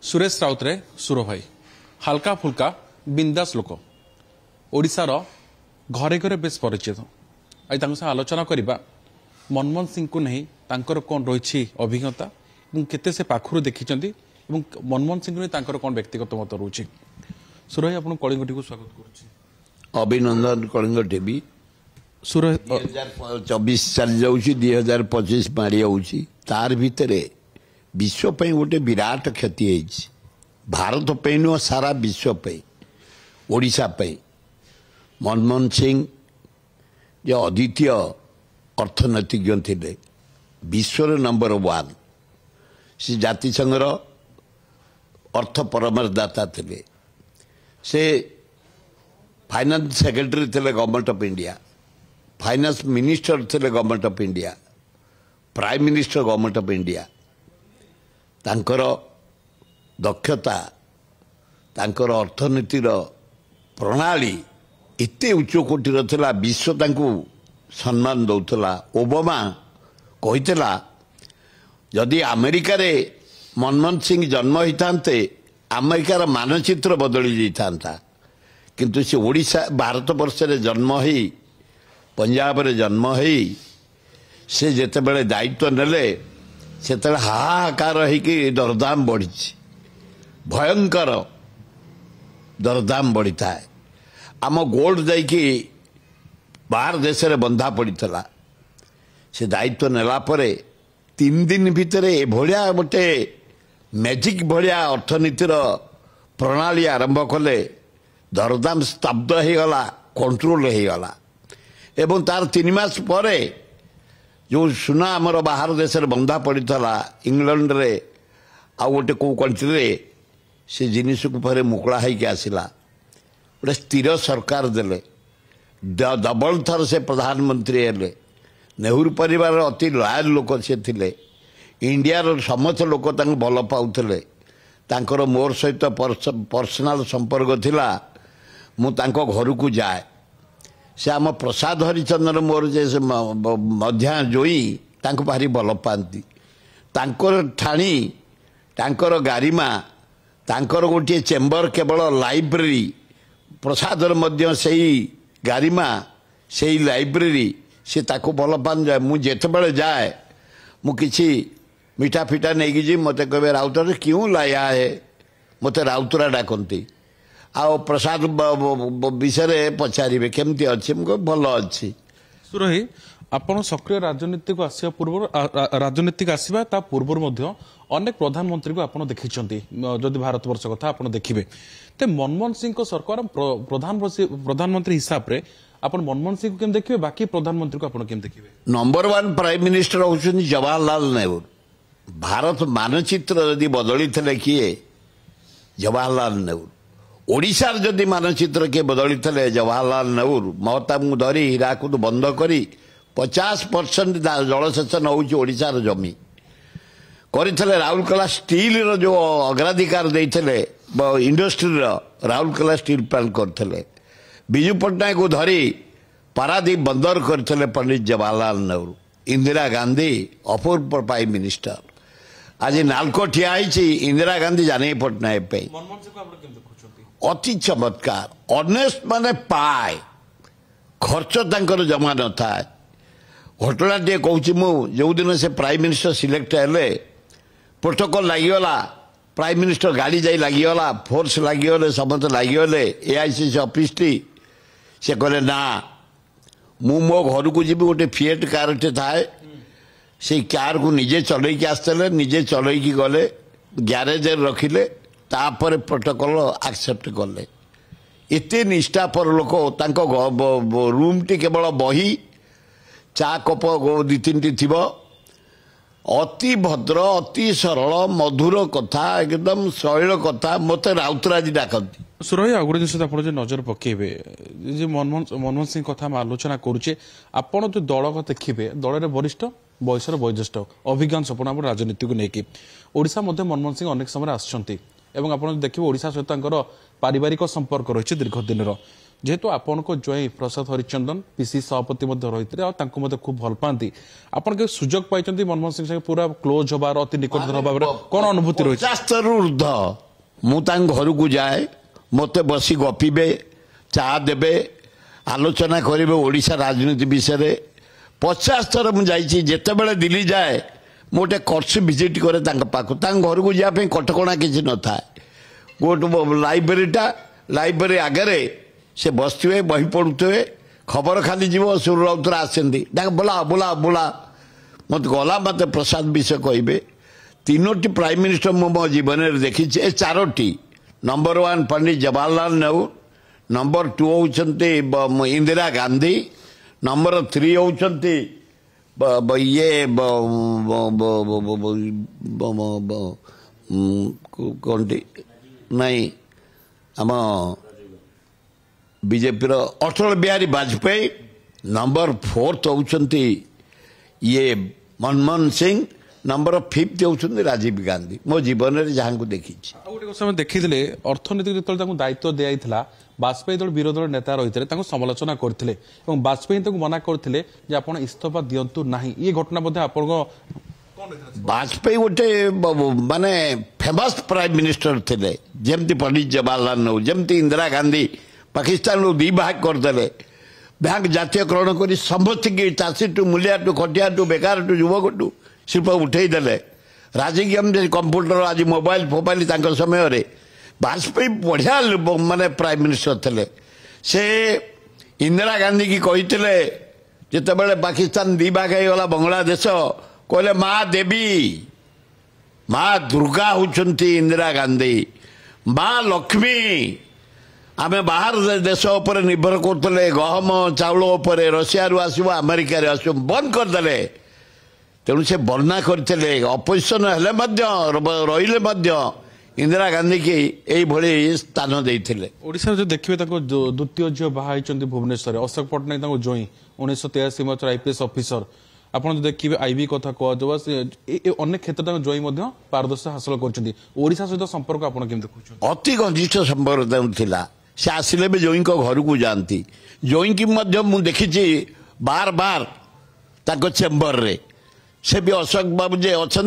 सुरेश राउतरे सुर भाई हाल्का फुल्का बिंदास लोक ओडिशार घरे घरे बेस परिचित आज आलोचना करवा मनमोहन सिंह को नहीं तांकर कौन रही अभिज्ञता केते से पाखु देखी मनमोहन सिंह नहीं कौन व्यक्तिगत मत रोचे सुर भाई आपको कलिंग को स्वागत करुच्ची अभिनंदन कलिंग टीवी सुर 2024 चली जाऊँगी 2025 मारी आऊँगी तार भितर विश्व पे गोटे विराट क्षति है भारत पे नुह सारा विश्व पे ओडिशा पे मनमोहन सिंह जो अद्वितीय अर्थनैतिज्ञ थे विश्व नंबर 1 से जातिसंघर अर्थ परामर्शदाता थे से फाइनेंस सेक्रेटरी थे government of India finance minister थे government of India prime minister government of India तांकर दक्षता तांकर अर्थनीतिर प्रणाली एते उच्च कोटीर थिला विश्व तांको सम्मान दौथला ओबामा कहितला जदि अमेरिका रे मनमोहन सिंह जन्म होइतांते अमेरिकार मानचित्र बदली जाइतांता किंतु से ओडिशा भारत वर्ष रे जन्म होई पंजाब रे जन्म होई से जेते बेले दायित्व नेले से हाहाकार होगी दरदाम बढ़ी भयंकर दरदाम बढ़ी था आम गोल्ड जाकि बाहर देश में बंधा पड़ा से दायित्व नेला परे 3 दिन भितर एभलिया गोटे मैजिक भलिया अर्थनीतिर प्रणाली आरंभ कले दरदाम स्तब्ध हो गला कंट्रोल हो गला एवं तार 3 मास परे जो सुना आमर बाहर देश में बंधा पड़ा इंग्लैंड रे आ गोटे कौ कंट्री रे से जिनिस को फेर मुकला होकर आसला गोटे स्थिर सरकार देले डबल थर से प्रधानमंत्री हेले नेहरू परिवार अति लॉयल लोक से थिले इंडिया समस्त लोक भल पाउले तांकर मोर सहित पर्सनाल संपर्क थिला मु तांको घर को जाए से आम प्रसाद हरिचंद्र मोर जैसे मध्या जोई तांको भारी भल पाती तांकर ठाणी तांकर गारिमा तांकर गोटे चेम्बर केवल लाइब्रेरी प्रसादर मध्य सही गारिमा सही लाइब्रेरी से ताको भल पान जाए मु जेते बेले जाए मु किछि मीठा फिटा नहीं जी मते कहे राउतर क्यों लाया है मते राउतरा डाकती आ प्रसाद विषय पचारे केमती अच्छे भल अच्छी सुरही आपण सक्रिय राजनीति को आसिया पूर्व राजनीतिक आसवा ता पूर्व अनेक प्रधानमंत्री को आपण देखिछंती जदि भारत वर्ष कथा आपण देखिबे ते मनमोहन सिंह को सरकार प्रधानमंत्री हिसाब रे आपण मनमोहन सिंह को केम देखिबे बाकी प्रधानमंत्री को आपण केम देखिबे नंबर 1 प्राइम मिनिस्टर होछन जवाहरलाल नेहरू भारत मानचित्र यदि बदली थे किए जवाहरलाल नेहरू ओडिशा जदि मानचित्र के बदली थे जवाहरलाल नेहरू महताब धरी हीराकुद बंद करी 50% जलसेचन होशार जमी करते राउरकेला स्टील जो अग्राधिकार देते इंडस्ट्री राउरकेला स्टील प्लांट करते विजु पट्टनायक को धरी पारादीप बंदर करते पंडित जवाहरलाल नेहरू इंदिरा गांधी अपूर्व प्राइम मिनिस्टर आज नालको ठिया इंदिरा गांधी जाने पट्टनायक अति चमत्कार ऑनेस्ट माने पाए खर्च तांकर जमा न था घटना टे कहूँ मु जो दिन से प्राइम मिनिस्टर सिलेक्ट हेले प्रोटोकॉल लगिगला प्राइम मिनिस्टर गाड़ी जाई लगिगला फोर्स लगिगले समस्त लगिगले एआईसीसी ऑफिस टी से कहले ना मु मो घर को जी गोटे फिएट कार टे थाए से कार को निजे चलैकी आसते निजे चलैकी गले ग्यारेज रखिले तापर प्रोटोकॉल एक्सेप्ट कले एते निष्ठापर लोक रूम टी केवल बही चा कप 2-3 टी थी अति भद्र अति सरल मधुर कथा एकदम सरल कथा मत राउतराजी डाकती सुरही आ गोटे जिन आप नजर पकेबे मनमोहन सिंह कथा आलोचना करुचे आपण जो दल को देखिए दल वरिष्ठ बयसर वयोज्येष्ठ अभिज्ञान सपन राजनीति को लेकिन ओडिशा मनमोहन सिंह अनेक समय आसछंती एवं आप देखिए ओडिशा सहित पारिवारिक संपर्क रही दीर्घ दिन जेहेतु आपण को जय प्रसाद हरिचंदन पीसी सभापति रही खूब भल पाती आपन के सुजोग पाई मनमोहन सिंह संगे पूरा क्लोज हबार अति निकट हबार कौन अनुभूति रही 50 स्तर ऊर्ध मु घर को जाए मत बसी गपे चा देबे आलोचना करेंगे ओडिशा राजनीति विषय 50 थर मुझे जिते बड़े दिल्ली जाए मोटे कोर्स विजिट करे पाख घर को जावाई कटकणा किसी न था गोटे लाइब्रेरी आगे से बसवे बही पढ़ुवे खबर खाली जीव सुर राउतर आसती बोला बोला बोला मत गला मत प्रसाद विषय कहे 3टी प्राइम मिनिस्टर मो जीवन में देखी ए 4टी नंबर 1 पंडित जवाहरलाल नेहरू नंबर 2 होती इंदिरा गांधी नंबर 3 होती ये कौन नहीं आम बीजेपी अटल बिहारी वाजपेयी नंबर 4 होती ये मनमोहन सिंह नंबर 5 होती राजीव गांधी मो जीवन में जहाँ को देखी गोटे देखी अर्थनीति जो दायित्व दिया बाजपेयी दल विरोधी दल नेता रही थे समालोचना करते बाजपेयी मना करते इस्तीफा दिंतु ना ये घटना बोधे आप वाजपेयी गोटे माने फेमस प्राइम मिनिस्टर थे जमती पंडित जवाहरलाल नेहरू जमती इंदिरा गांधी पाकिस्तान दी भाग करदे बैंक जातीयकरण कर समस्त की चाषी टू मूलिया टू खटिया टू बेकार टू युवक टू शिल्प उठेदेले राजकीय कंप्यूटर आज मोबाइल फोबाइल समय रे वाजपेयी बढ़िया माने प्राइम मिनिस्टर थे से इंदिरा गांधी की कहते जिते बड़े पाकिस्तान दी भाग होगा बांग्लादेश कहले माँ देवी माँ दुर्गा होती इंदिरा गांधी माँ लक्ष्मी आमे बाहर देश उपर निर्भर करते गहम चाउल उपर रशिया आसव अमेरिका आसव बंद करदे तेणु से वर्णना करते अपोजिशन रही इंदिरा गांधी की यही स्थान देते ओडिशा जो देखिए द्वितीय झील बाहर भुवनेश्वर अशोक पट्टनायक जोई 1983 मसीह आईपीएस ऑफिसर आप देखिए आईबी कथा कह अनेक क्षेत्र जोई पारदर्शी हासिल करशा सहित संपर्क आप अति घनिष्ठ संपर्क था से आसिले भी जोई घर को जाती जोई की मुझे देखी बार बार चेम्बर रे से भी अशोक बाबू जे अच्छा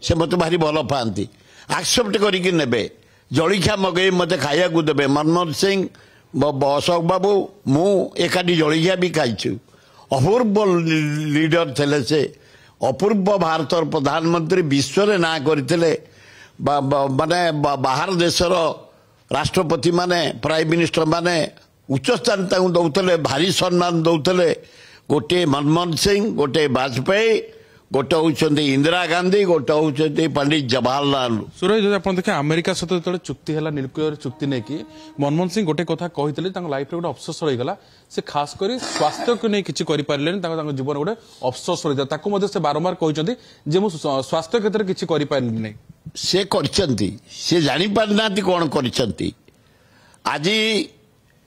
से मत भारी भल पाती एक्सेप्ट करके नेबे जलिखा मगई मत खाया को देबे मनमोहन सिंह अशोक बाबू मु एकाठी जलिखा भी खाइछु अपूर्व लीडर थे से अपूर्व भारत प्रधानमंत्री विश्व ना करते माने बाहर देशर राष्ट्रपति माने प्राइम मिनिस्टर माने उच्च स्थान दौले भारी सम्मान दौले गोटे मनमोहन सिंह गोटे वाजपेयी गोटे होती इंदिरा गांधी गोटे होती पंडित जवाहरलाल सूरज आप देखे अमेरिका सहित जो चुक्ति है न्यूक्लियर चुक्ति नहीं कि मनमोहन सिंह गोटे कथा कहते लाइफ गोटे अफसोस रहीगला से खास कर स्वास्थ्य को नहीं किसी कर जीवन गोटे अफसोस रही से बारंबार कहते मुझे स्वास्थ्य क्षेत्र में किसी कर से जानी पारना कौन कर आज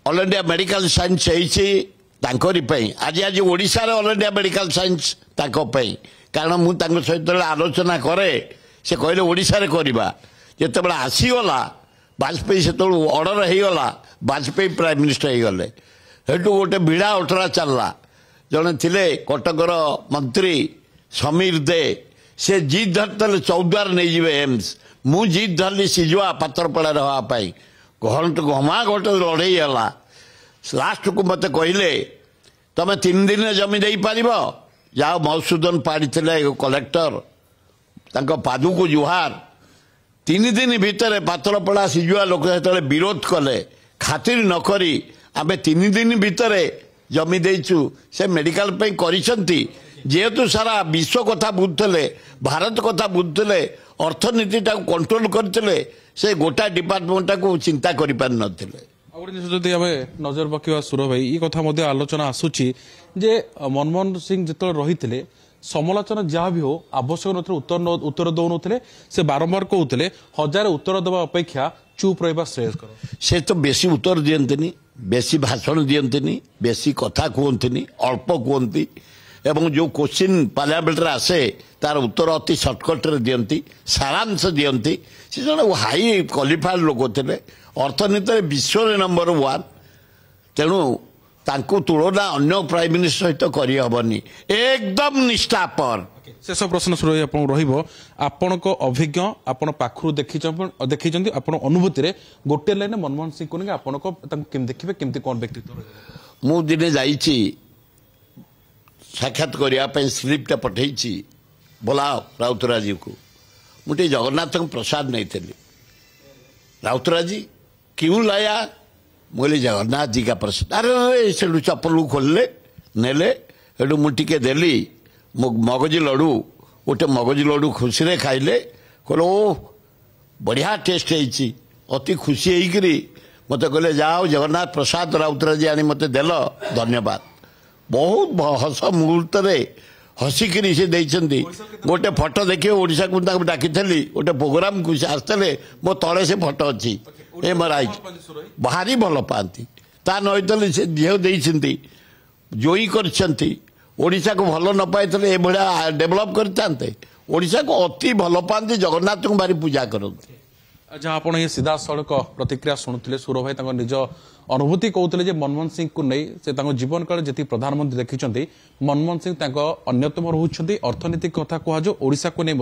ऑल इंडिया मेडिकल साइंस आज आज Odisha all India medical science कारण मुझे सहित आलोचना करे से कहले ओडिशा रे करबा जिते बड़ा आसीगला वाजपेयी से ऑर्डर होगला वाजपेयी प्राइम मिनिस्टर हो गले हेटू गोटे भिड़ा अठरा चलला जड़े थे कटकर मंत्री समीर दे से जीत धरते चौद्वार नहीं जीवे एम्स मु जीत धरली सिजुआ पात्रपड़ा रहापाई घमा घटे लड़ई है लास्ट को मत कहले तमें 3 दिन जमी दे पार जाओ मधुसूदन पाड़ी कलेक्टर पादू को जुहार 3 दिन भितर पात्रपड़ा सिजुआ लोक जो विरोध कले खातिर नकरी आमे 3 दिन भितर जमी देचु से मेडिकल करिसंती जेहेतु सारा विश्व कथा बुझुले भारत कथा बुझुले अर्थनीति कंट्रोल करते से गोटा डिपार्टमेंट को चिंता कर पार नथिले जदि आम नजर पकड़ा सुर भाई ये कथा आलोचना आसूची जे मनमोहन सिंह जो रही समालोचना जहाँ भी हो आवश्यक न उत्तर दौन से बारंबार कहते 1000 उत्तर देवा अपेक्षा चुप रहा श्रेयस्कर से तो बेसी उत्तर दियंतनी बेसी भाषण दियंतनी बेसी कथा कहतनी अल्प कहती एवं जो क्वेश्चन पार्लियामेंट आसे तार उत्तर अति सर्टकट दियंती सारांश दियंती से जन हाई क्वालिफाइड लोक थे अर्थनीति विश्व नंबर 1 तेणु तांको तुलना अन्य प्राइम मिनिस्टर सहित करहबनी एकदम निष्ठापर। शेष प्रश्न आपण अभिज्ञ आपण पाखु देखी आपण अनुभूति रे गोटे लाइन मनमोहन सिंह को आपण देखिए केमती कौन व्यक्तित्व मु दिने जाइछि साक्षात करने स्लिप्टा पठेछि बोला राउतराय जी को मुझे जगन्नाथ प्रसाद नहीं थे राउतराय जी क्यों लाया बोले जगन्नाथ जी का प्रसाद अरे से चप्पल खोलले नेले एटू मुझे देली मगजी लड्डू गोटे मगजी लड्डू खुशी रे खाइले कहले ओ बढ़िया टेस्ट है अति खुशी होकरी मत कहले जाओ जगन्नाथ प्रसाद राउतराय जी आनी मत देल धन्यवाद बहुत हस मुहूर्त हसिकी से देइछंती गोटे फोटो देखिए ओडिशा को डाकी गोटे प्रोग्राम को आसते मो तले से फोटो अच्छी एमआरआई भारी भल पाती ता नईतले से झील देइछंती जोई करछंती ओडिशा को भल न पाइतले ए भलिया डेवलप करते ओडिशा को अति भल पाती जगन्नाथ को भारी पूजा करते। जहाँ आप ये सीधा सड़क प्रतिक्रिया शुणुते सुर भाई निज अनुभूति कहते मनमोहन सिंह को नहीं से जीवन काल जी प्रधानमंत्री देखी मनमोहन सिंह अन्यतम रोचे अर्थनीतिक कथा कह ओडिशा को नहीं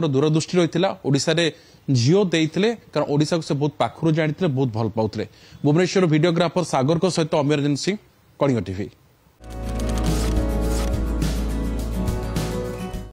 दूरदृष्टि रही ओडिशा रे झीओ देते कारण ओडिशा को से बहुत पाखु जानी बहुत भल पाते। भुवनेश्वर वीडियोग्राफर सागर सहित अमरजन सिंह कलिंग टीवी।